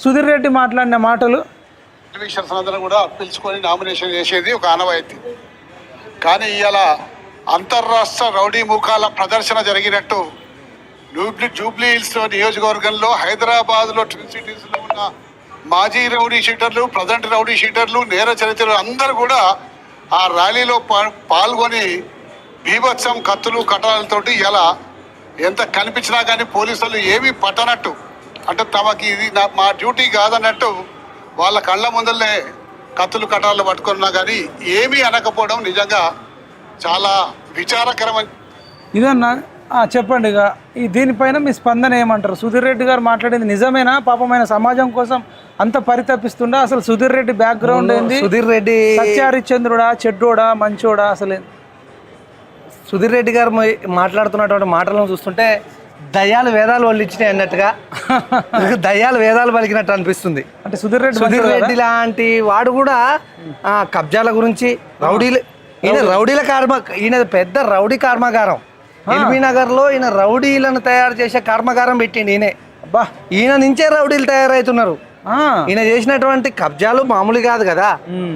సుధీర్ రెడ్డి మాట్లాడిన మాటలు అందరం కూడా పిలుచుకొని నామినేషన్ చేసేది ఒక ఆనవాయితీ. కానీ ఇవాళ అంతర్రాష్ట్ర రౌడీ ముఖాల ప్రదర్శన జరిగినట్టు జూబ్లీ హిల్స్ నియోజకవర్గంలో, హైదరాబాద్లో, ట్విన్ సిటీస్లో ఉన్న మాజీ రౌడీ షీటర్లు, ప్రజెంట్ రౌడీ షీటర్లు, నేర చరిత్రలు అందరూ కూడా ఆ ర్యాలీలో పాల్గొని బీభత్సం కత్తులు కటాలతోటి ఇలా ఎంత కనిపించినా కానీ పోలీసులు ఏమీ పట్టనట్టు, అంటే తమకి ఇది మా డ్యూటీ కాదన్నట్టు వాళ్ళ కళ్ళ ముందరనే కత్తులు కటాలు పట్టుకున్నా కానీ ఏమీ అనకపోవడం నిజంగా చాలా విచారకరమైన. ఇదన్నా చెప్పండి. ఇక దీనిపైన మీ స్పందన ఏమంటారు? సుధీర్ రెడ్డి గారు మాట్లాడింది నిజమేనా? పాపమైన సమాజం కోసం అంత పరితపిస్తుండా? అసలు సుధీర్ రెడ్డి బ్యాక్గ్రౌండ్ ఏంది? సుధీర్ రెడ్డి సత్యహరిశ్చంద్రుడా, చెడ్డోడా, మంచోడా? అసలు సుధీర్ రెడ్డి గారు మాట్లాడుతున్నటువంటి మాటలను చూస్తుంటే దయ్యాలు వేదాలు వాళ్ళు ఇచ్చినాయి అన్నట్టుగా దయ్యాలు వేదాలు పలికినట్టు అనిపిస్తుంది. అంటే సుధీర్ రెడ్డి లాంటి వాడు కూడా కబ్జాల గురించి, ఈయన పెద్ద రౌడీ కర్మాగారం ఎల్బీ నగర్ లో, ఈయన రౌడీలను తయారు చేసే కర్మాగారం పెట్టిండు ఈయనే. అబ్బా, ఈయన నుంచే రౌడీలు తయారవుతున్నారు. ఈయన చేసినటువంటి కబ్జాలు మామూలు కాదు కదా.